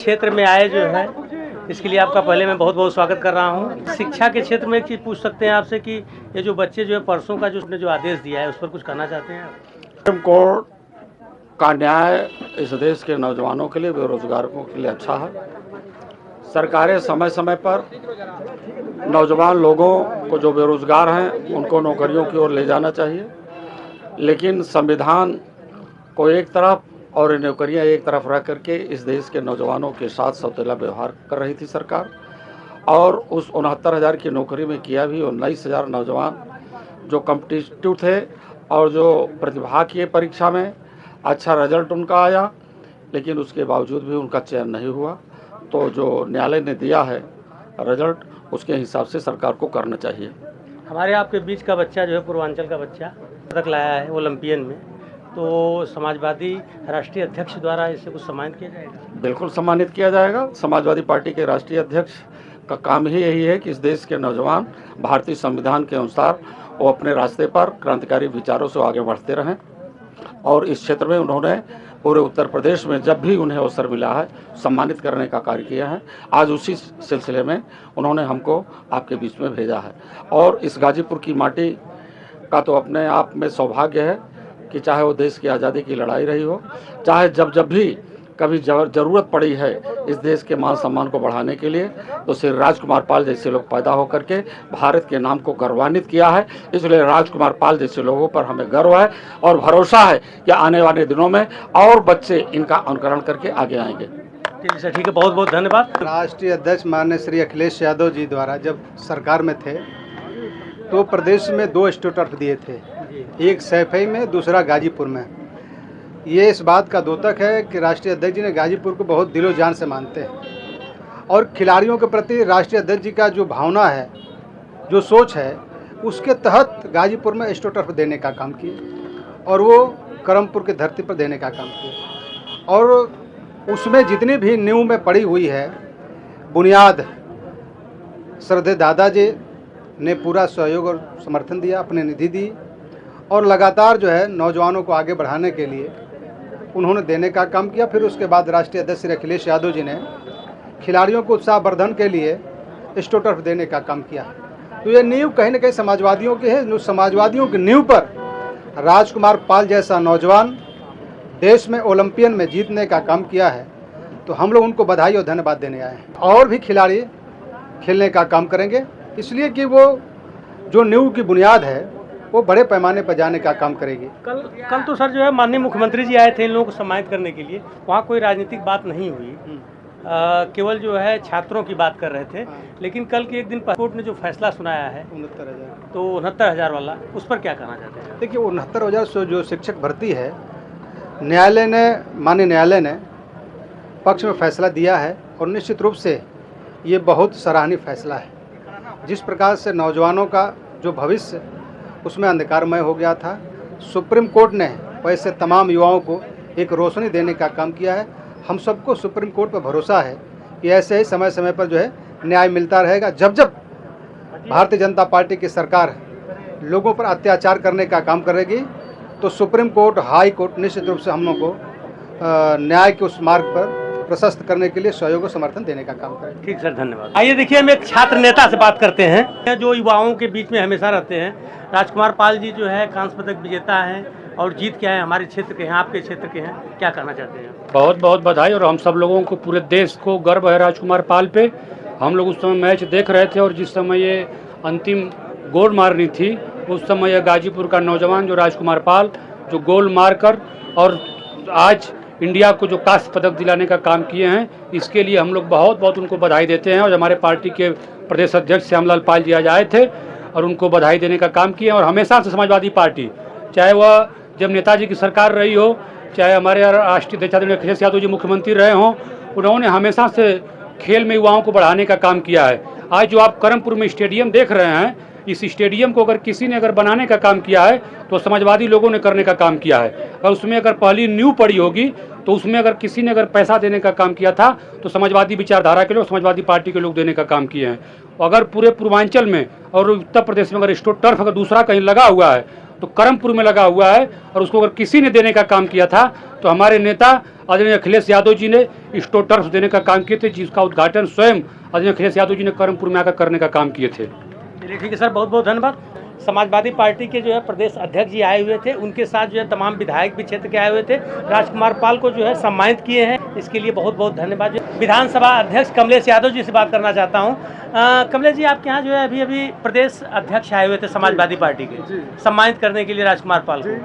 क्षेत्र में आए जो है इसके लिए आपका पहले मैं बहुत बहुत स्वागत कर रहा हूँ। शिक्षा के क्षेत्र में एक चीज़ पूछ सकते हैं आपसे कि ये जो बच्चे जो है परसों का जो उसने जो आदेश दिया है उस पर कुछ कहना चाहते हैं आप? सुप्रीम कोर्ट का न्याय इस देश के नौजवानों के लिए, बेरोजगारों के लिए अच्छा है। सरकारें समय समय पर नौजवान लोगों को जो बेरोजगार हैं उनको नौकरियों की ओर ले जाना चाहिए, लेकिन संविधान को एक तरफ और नौकरियां एक तरफ रख करके इस देश के नौजवानों के साथ सौतेला व्यवहार कर रही थी सरकार। और उस 69,000 की नौकरी में किया भी 19,000 नौजवान जो कॉम्पिटिटिव थे और जो प्रतिभा किए परीक्षा में, अच्छा रिजल्ट उनका आया, लेकिन उसके बावजूद भी उनका चयन नहीं हुआ। तो जो न्यायालय ने दिया है रिजल्ट, उसके हिसाब से सरकार को करना चाहिए। हमारे आपके बीच का बच्चा जो है पूर्वांचल का बच्चा पदक लाया है ओलंपियन में, तो समाजवादी राष्ट्रीय अध्यक्ष द्वारा इससे कुछ सम्मानित किया जाएगा? बिल्कुल सम्मानित किया जाएगा। समाजवादी पार्टी के राष्ट्रीय अध्यक्ष का काम ही यही है कि इस देश के नौजवान भारतीय संविधान के अनुसार वो अपने रास्ते पर क्रांतिकारी विचारों से आगे बढ़ते रहें। और इस क्षेत्र में उन्होंने पूरे उत्तर प्रदेश में जब भी उन्हें अवसर मिला है सम्मानित करने का कार्य किया है। आज उसी सिलसिले में उन्होंने हमको आपके बीच में भेजा है। और इस गाजीपुर की माटी का तो अपने आप में सौभाग्य है कि चाहे वो देश की आज़ादी की लड़ाई रही हो, चाहे जब भी कभी ज़रूरत पड़ी है इस देश के मान सम्मान को बढ़ाने के लिए, तो श्री राजकुमार पाल जैसे लोग पैदा होकर के भारत के नाम को गौरवान्वित किया है। इसलिए राजकुमार पाल जैसे लोगों पर हमें गर्व है और भरोसा है कि आने वाले दिनों में और बच्चे इनका अनुकरण करके आगे आएंगे। ठीक है, बहुत बहुत धन्यवाद। राष्ट्रीय अध्यक्ष माननीय श्री अखिलेश यादव जी द्वारा जब सरकार में थे तो प्रदेश में 2 स्टेट टर्फ दिए थे, एक सैफई में, दूसरा गाजीपुर में। ये इस बात का द्योतक है कि राष्ट्रीय अध्यक्ष जी ने गाजीपुर को बहुत दिलो जान से मानते हैं और खिलाड़ियों के प्रति राष्ट्रीय अध्यक्ष जी का जो भावना है, जो सोच है, उसके तहत गाजीपुर में स्टेट टर्फ देने का काम किए और वो करमपुर की धरती पर देने का काम किए। और उसमें जितनी भी नींव में पड़ी हुई है बुनियाद, श्रद्धेय दादाजी ने पूरा सहयोग और समर्थन दिया, अपनी निधि दी और लगातार जो है नौजवानों को आगे बढ़ाने के लिए उन्होंने देने का काम किया। फिर उसके बाद राष्ट्रीय अध्यक्ष श्री अखिलेश यादव जी ने खिलाड़ियों को उत्साहवर्धन के लिए स्टेट टर्फ देने का काम किया। तो ये नींव कहीं न कहीं समाजवादियों की है। जो समाजवादियों की नींव पर राजकुमार पाल जैसा नौजवान देश में ओलंपियन में जीतने का काम किया है, तो हम लोग उनको बधाई और धन्यवाद देने आए हैं। और भी खिलाड़ी खेलने का काम करेंगे, इसलिए कि वो जो नींव की बुनियाद है वो बड़े पैमाने पर जाने का काम करेगी। कल तो सर जो है माननीय मुख्यमंत्री जी आए थे इन लोगों को सम्मानित करने के लिए, वहाँ कोई राजनीतिक बात नहीं हुई, केवल जो है छात्रों की बात कर रहे थे। लेकिन कल के एक दिन कोर्ट ने जो फैसला सुनाया है 69,000, तो 69,000 वाला, उस पर क्या कहना चाहते हैं? देखिए 69,000 जो शिक्षक भर्ती है, न्यायालय ने, माननीय न्यायालय ने पक्ष में फैसला दिया है और निश्चित रूप से ये बहुत सराहनीय फैसला है। जिस प्रकार से नौजवानों का जो भविष्य उसमें अंधकारमय हो गया था, सुप्रीम कोर्ट ने वैसे तमाम युवाओं को एक रोशनी देने का काम किया है। हम सबको सुप्रीम कोर्ट पर भरोसा है कि ऐसे ही समय समय पर जो है न्याय मिलता रहेगा। जब जब भारतीय जनता पार्टी की सरकार लोगों पर अत्याचार करने का काम करेगी तो सुप्रीम कोर्ट, हाई कोर्ट निश्चित रूप से हम लोग को न्याय के उस मार्ग पर प्रशस्त करने के लिए सहयोग और समर्थन देने का काम करें। ठीक सर, धन्यवाद। आइए देखिए, हम एक छात्र नेता से बात करते हैं जो युवाओं के बीच में हमेशा रहते हैं। राजकुमार पाल जी जो है कांस्य पदक विजेता हैं और जीत के आए, हमारे क्षेत्र के हैं, आपके क्षेत्र के हैं, क्या कहना चाहते हैं? बहुत बहुत बधाई। और हम सब लोगों को, पूरे देश को गर्व है राजकुमार पाल पे। हम लोग उस समय मैच देख रहे थे और जिस समय ये अंतिम गोल मारनी थी उस समय यह गाजीपुर का नौजवान जो राजकुमार पाल जो गोल मारकर और आज इंडिया को जो कांस्य पदक दिलाने का काम किए हैं, इसके लिए हम लोग बहुत बहुत उनको बधाई देते हैं। और हमारे पार्टी के प्रदेश अध्यक्ष श्यामलाल पाल जी आज आए थे और उनको बधाई देने का काम किए। और हमेशा से समाजवादी पार्टी, चाहे वह जब नेताजी की सरकार रही हो, चाहे हमारे राष्ट्रीय अध्यक्ष अखिलेश यादव जी मुख्यमंत्री रहे हों, उन्होंने हमेशा से खेल में युवाओं को बढ़ाने का काम किया है। आज जो आप करमपुर में स्टेडियम देख रहे हैं, इस स्टेडियम को अगर किसी ने अगर बनाने का काम किया है तो समाजवादी लोगों ने करने का काम किया है। और उसमें अगर पहली नींव पड़ी होगी तो उसमें अगर किसी ने अगर पैसा देने का काम किया था तो समाजवादी विचारधारा के लोग, समाजवादी पार्टी के लोग देने का काम किए हैं। अगर पूरे पूर्वांचल में और उत्तर प्रदेश में अगर स्टेट टर्फ अगर दूसरा कहीं लगा हुआ है तो करमपुर में लगा हुआ है और उसको अगर किसी ने देने का काम किया था तो हमारे नेता आदरणीय अखिलेश यादव जी ने स्टो टर्फ देने का काम किए थे, जिसका उद्घाटन स्वयं आदरणीय अखिलेश यादव जी ने कर्मपुर में आकर करने का काम किए थे। चलिए ठीक है सर, बहुत बहुत धन्यवाद। समाजवादी पार्टी के जो है प्रदेश अध्यक्ष जी आए हुए थे, उनके साथ जो है तमाम विधायक भी क्षेत्र के आए हुए थे, राजकुमार पाल को जो है सम्मानित किए हैं, इसके लिए बहुत बहुत धन्यवाद। विधानसभा अध्यक्ष कमलेश यादव जी से बात करना चाहता हूँ। कमलेश जी, आपके यहाँ जो है अभी अभी प्रदेश अध्यक्ष आए हुए थे समाजवादी पार्टी के, सम्मानित करने के लिए राजकुमार पाल को,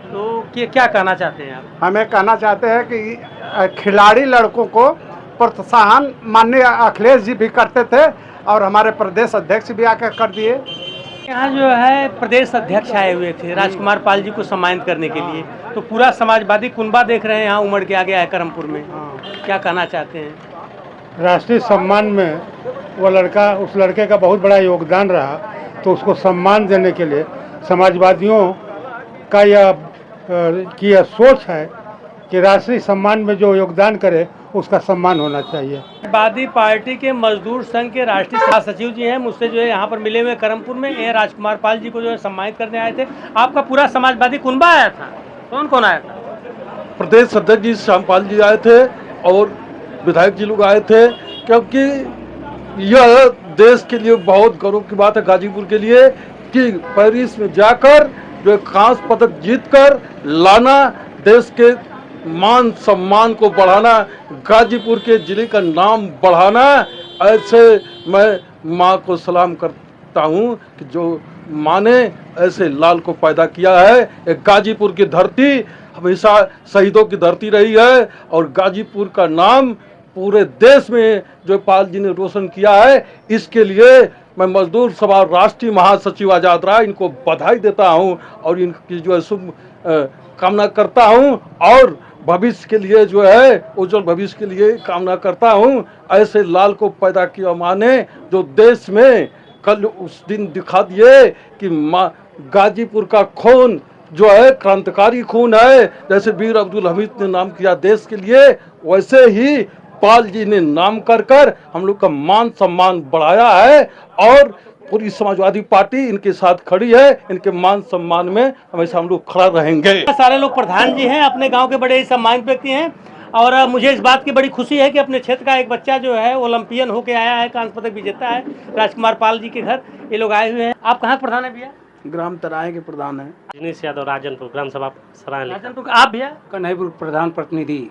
तो क्या कहना चाहते हैं आप? हमें कहना चाहते हैं कि खिलाड़ी लड़कों को प्रोत्साहन माननीय अखिलेश जी भी करते थे और हमारे प्रदेश अध्यक्ष भी आकर कर दिए। यहाँ जो है प्रदेश अध्यक्ष आए हुए थे राजकुमार पाल जी को सम्मानित करने के लिए, तो पूरा समाजवादी कुनबा देख रहे हैं यहाँ उमड़ के आ गया है करमपुर में, क्या कहना चाहते हैं? राष्ट्रीय सम्मान में वो लड़का, उस लड़के का बहुत बड़ा योगदान रहा, तो उसको सम्मान देने के लिए समाजवादियों का यह सोच है कि राष्ट्रीय सम्मान में जो योगदान करे उसका सम्मान होना चाहिए। समाजवादी पार्टी के मजदूर संघ के राष्ट्रीय सचिव जी हैं, मुझसे जो है यहाँ पर मिले हुए करमपुर में, ये राजकुमार पाल जी को जो है सम्मानित करने आए थे। आपका पूरा समाजवादी कुनबा आया था, कौन कौन आया था? प्रदेश अध्यक्ष जी श्यामपाल जी आए थे और विधायक जी लोग आए थे, क्योंकि यह देश के लिए बहुत गौरव की बात है गाजीपुर के लिए कि पेरिस में जाकर जो कांस्य पदक जीतकर लाना, देश के मान सम्मान को बढ़ाना, गाजीपुर के जिले का नाम बढ़ाना। ऐसे मैं माँ को सलाम करता हूँ कि जो माँ ने ऐसे लाल को पैदा किया है। एक गाजीपुर की धरती हमेशा शहीदों की धरती रही है और गाजीपुर का नाम पूरे देश में जो पाल जी ने रोशन किया है, इसके लिए मैं मजदूर सभा राष्ट्रीय महासचिव आजाद राय इनको बधाई देता हूं और इनकी जो है शुभ कामना करता हूं और भविष्य के लिए जो है उज्जवल भविष्य के लिए कामना करता हूं। ऐसे लाल को पैदा किया माँ ने, जो देश में कल उस दिन दिखा दिए कि गाजीपुर का खून जो है क्रांतिकारी खून है। जैसे वीर अब्दुल हमीद ने नाम किया देश के लिए, वैसे ही पाल जी ने नाम कर हम लोग का मान सम्मान बढ़ाया है और पूरी समाजवादी पार्टी इनके साथ खड़ी है। इनके मान सम्मान में हमेशा हम लोग खड़ा रहेंगे। सारे लोग प्रधान जी हैं, अपने गांव के बड़े ही सम्मानित व्यक्ति हैं और मुझे इस बात की बड़ी खुशी है कि अपने क्षेत्र का एक बच्चा जो है ओलंपियन होके आया है, कांस्य पदक विजेता है, राजकुमार पाल जी के घर ये लोग आए हुए हैं। आप कहाँ प्रधान है भैया? ग्राम तराई के प्रधान है। रजनीश यादव, राजनपुर ग्राम सभा सराय। राजनपुर। आप भैया? कन्हैपुर प्रधान प्रतिनिधि।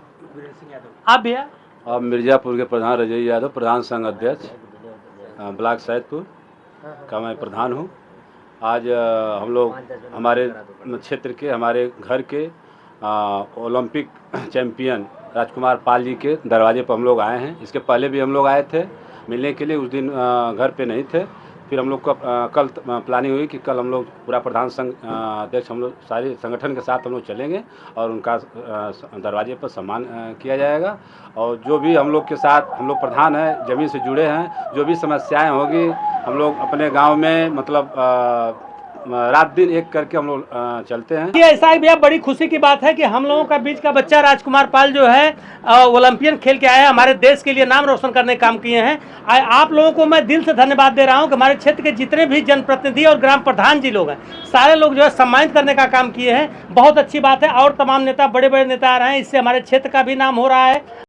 आप भैया? अब मिर्जापुर के प्रधान रजई यादव, प्रधान संघ अध्यक्ष ब्लॉक सैदपुर का मैं प्रधान हूँ। आज हम लोग हमारे क्षेत्र के, हमारे घर के ओलंपिक चैंपियन राजकुमार पाल जी के दरवाजे पर हम लोग आए हैं। इसके पहले भी हम लोग आए थे मिलने के लिए, उस दिन घर पे नहीं थे। फिर हम लोग का कल प्लानिंग हुई कि कल हम लोग पूरा प्रधान संघ अध्यक्ष हम लोग सारे संगठन के साथ हम लोग चलेंगे और उनका दरवाजे पर सम्मान किया जाएगा। और जो भी हम लोग के साथ हम लोग प्रधान हैं, ज़मीन से जुड़े हैं, जो भी समस्याएं होगी हम लोग अपने गांव में मतलब रात दिन एक करके हम लोग चलते हैं। ये ऐसा ही भैया बड़ी खुशी की बात है कि हम लोगों का बीच का बच्चा राजकुमार पाल जो है ओलंपियन खेल के आया है, हमारे देश के लिए नाम रोशन करने का काम किए हैं। आप लोगों को मैं दिल से धन्यवाद दे रहा हूं कि हमारे क्षेत्र के जितने भी जनप्रतिनिधि और ग्राम प्रधान जी लोग हैं, सारे लोग जो है सम्मानित करने का काम किए हैं। बहुत अच्छी बात है और तमाम नेता, बड़े बड़े नेता आ रहे हैं, इससे हमारे क्षेत्र का भी नाम हो रहा है।